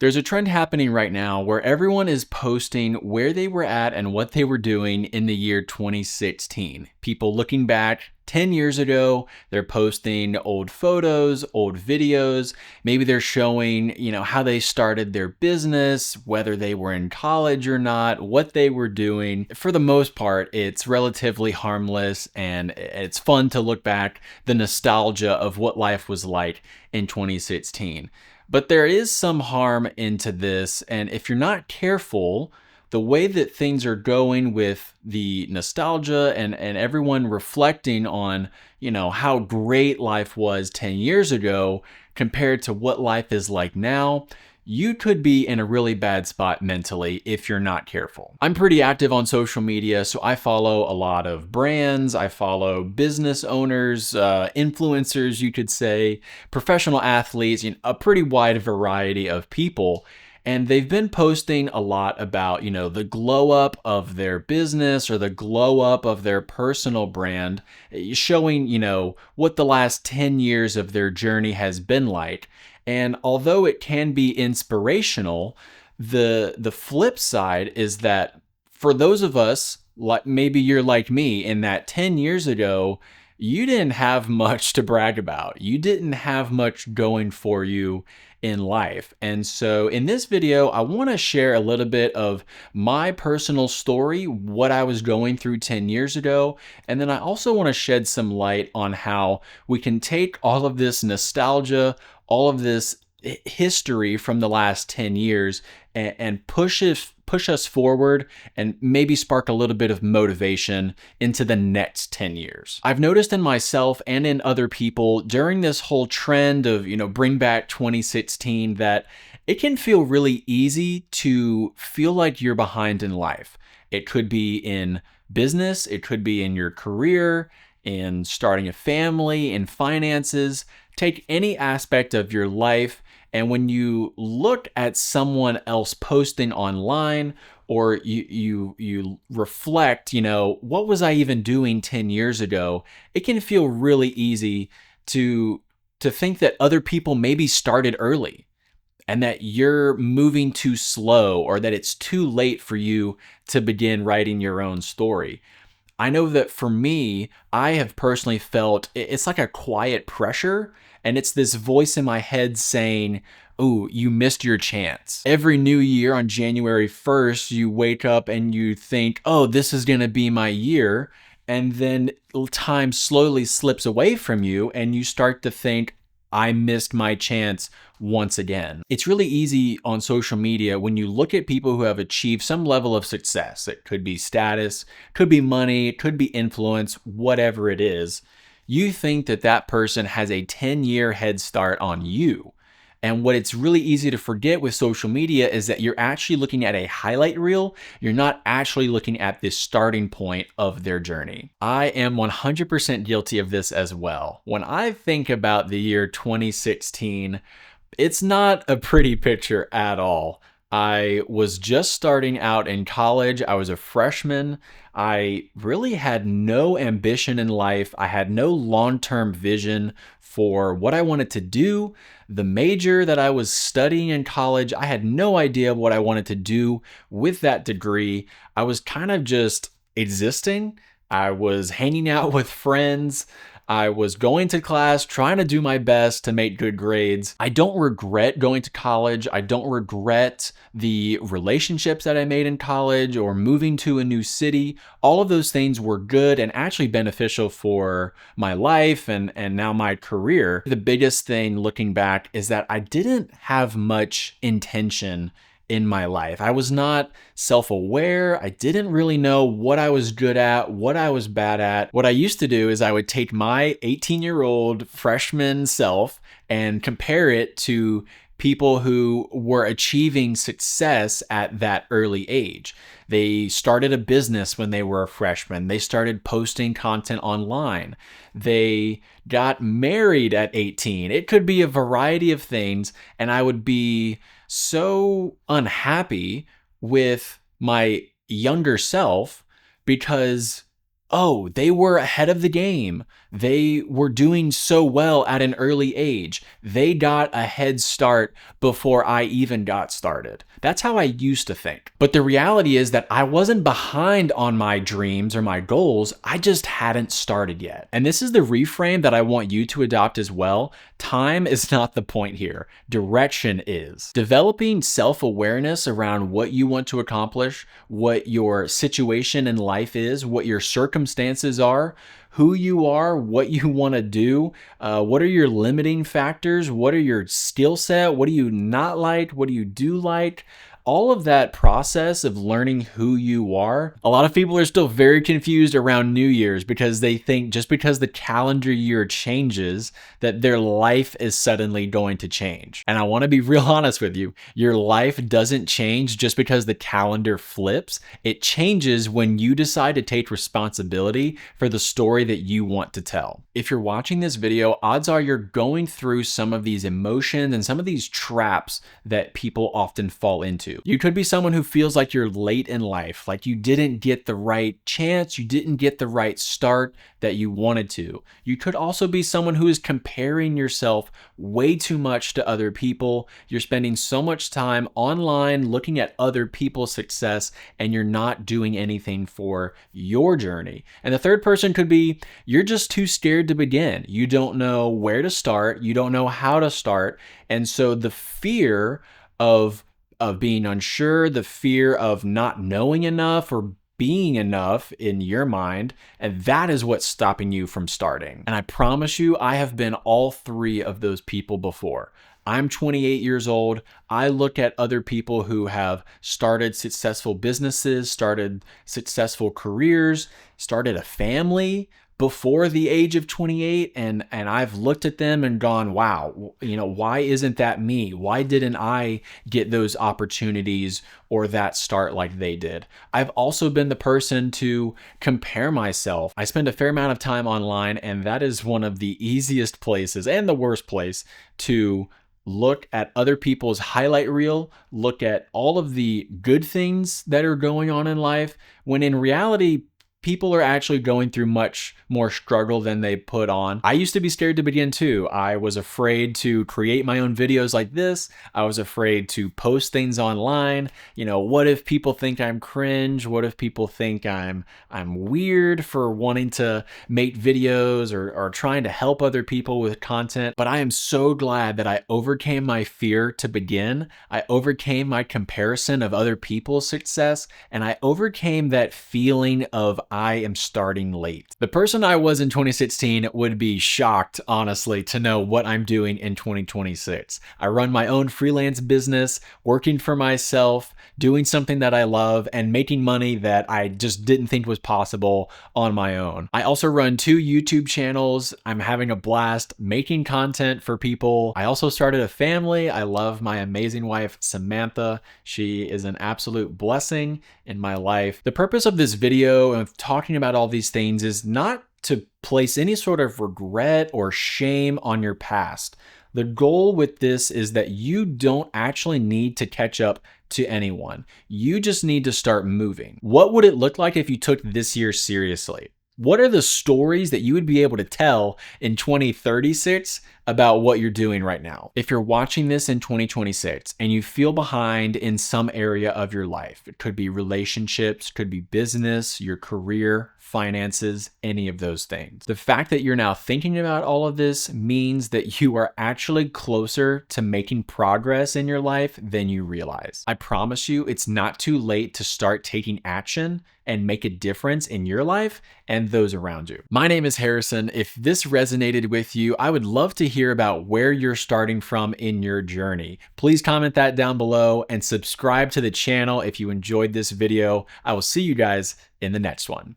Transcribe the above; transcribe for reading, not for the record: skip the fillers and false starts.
There's a trend happening right now where everyone is posting where they were at and what they were doing in the year 2016. People looking back 10 years ago, they're posting old photos, old videos. Maybe they're showing, how they started their business, whether they were in college or not, what they were doing. For the most part, it's relatively harmless and it's fun to look back, the nostalgia of what life was like in 2016. But there is some harm into this, and if you're not careful, the way that things are going with the nostalgia and everyone reflecting on, how great life was 10 years ago compared to what life is like now, you could be in a really bad spot mentally if you're not careful. I'm pretty active on social media, so I follow a lot of brands, I follow business owners, influencers, you could say, professional athletes, a pretty wide variety of people. And they've been posting a lot about, the glow up of their business or the glow up of their personal brand, showing, what the last 10 years of their journey has been like. And although it can be inspirational, the flip side is that for those of us, like maybe you're like me, in that 10 years ago, you didn't have much to brag about. You didn't have much going for you in life. And so in this video, I want to share a little bit of my personal story, what I was going through 10 years ago. And then I also want to shed some light on how we can take all of this nostalgia, all of this history from the last 10 years and push us forward and maybe spark a little bit of motivation into the next 10 years. I've noticed in myself and in other people during this whole trend of, bring back 2016, that it can feel really easy to feel like you're behind in life. It could be in business, it could be in your career, in starting a family, in finances. Take any aspect of your life, and when you look at someone else posting online, or you reflect, what was I even doing 10 years ago? It can feel really easy to think that other people maybe started early and that you're moving too slow, or that it's too late for you to begin writing your own story. I know that for me, I have personally felt it's like a quiet pressure, and it's this voice in my head saying, "Oh, you missed your chance." Every new year on January 1st, you wake up and you think, "Oh, this is going to be my year." And then time slowly slips away from you and you start to think, "I missed my chance once again." It's really easy on social media when you look at people who have achieved some level of success. It could be status, could be money, it could be influence, whatever it is. You think that that person has a 10-year head start on you. And what it's really easy to forget with social media is that you're actually looking at a highlight reel. You're not actually looking at the starting point of their journey. I am 100% guilty of this as well. When I think about the year 2016, it's not a pretty picture at all. I was just starting out in college. I was a freshman. I really had no ambition in life. I had no long-term vision for what I wanted to do. The major that I was studying in college, I had no idea what I wanted to do with that degree. I was kind of just existing. I was hanging out with friends. I was going to class, trying to do my best to make good grades. I don't regret going to college. I don't regret the relationships that I made in college or moving to a new city. All of those things were good and actually beneficial for my life and now my career. The biggest thing looking back is that I didn't have much intention in my life. I was not self-aware. I didn't really know what I was good at, what I was bad at. What I used to do is I would take my 18-year-old freshman self and compare it to people who were achieving success at that early age. They started a business when they were a freshman. They started posting content online. They got married at 18. It could be a variety of things, and I would be so unhappy with my younger self because oh, they were ahead of the game. They were doing so well at an early age. They got a head start before I even got started. That's how I used to think. But the reality is that I wasn't behind on my dreams or my goals. I just hadn't started yet. And this is the reframe that I want you to adopt as well. Time is not the point here. Direction is. Developing self-awareness around what you want to accomplish, what your situation in life is, what your circumstances are, who you are, what you want to do, what are your limiting factors, what are your skill set, what do you not like, what do you do like. All of that process of learning who you are, a lot of people are still very confused around New Year's because they think just because the calendar year changes that their life is suddenly going to change. And I want to be real honest with you. Your life doesn't change just because the calendar flips. It changes when you decide to take responsibility for the story that you want to tell. If you're watching this video, odds are you're going through some of these emotions and some of these traps that people often fall into. You could be someone who feels like you're late in life, like you didn't get the right chance, you didn't get the right start that you wanted to. You could also be someone who is comparing yourself way too much to other people. You're spending so much time online looking at other people's success and you're not doing anything for your journey. And the third person could be you're just too scared to begin. You don't know where to start, you don't know how to start, and so the fear of being unsure, the fear of not knowing enough or being enough in your mind, and that is what's stopping you from starting. And I promise you, I have been all three of those people before. I'm 28 years old. I look at other people who have started successful businesses, started successful careers, started a family before the age of 28, and I've looked at them and gone, wow, why isn't that me? Why didn't I get those opportunities or that start like they did? I've also been the person to compare myself. I spend a fair amount of time online, and that is one of the easiest places and the worst place to look at other people's highlight reel, look at all of the good things that are going on in life, when in reality, people are actually going through much more struggle than they put on. I used to be scared to begin too. I was afraid to create my own videos like this. I was afraid to post things online. What if people think I'm cringe? What if people think I'm weird for wanting to make videos or trying to help other people with content? But I am so glad that I overcame my fear to begin. I overcame my comparison of other people's success, and I overcame that feeling of I am starting late. The person I was in 2016 would be shocked, honestly, to know what I'm doing in 2026. I run my own freelance business, working for myself, doing something that I love, and making money that I just didn't think was possible on my own. I also run 2 YouTube channels. I'm having a blast making content for people. I also started a family. I love my amazing wife, Samantha. She is an absolute blessing in my life. The purpose of this video of talking about all these things is not to place any sort of regret or shame on your past. The goal with this is that you don't actually need to catch up to anyone. You just need to start moving. What would it look like if you took this year seriously? What are the stories that you would be able to tell in 2036 about what you're doing right now? If you're watching this in 2026 and you feel behind in some area of your life, it could be relationships, could be business, your career, finances, any of those things. The fact that you're now thinking about all of this means that you are actually closer to making progress in your life than you realize. I promise you, it's not too late to start taking action and make a difference in your life and those around you. My name is Harrison. If this resonated with you, I would love to hear about where you're starting from in your journey. Please comment that down below and subscribe to the channel if you enjoyed this video. I will see you guys in the next one.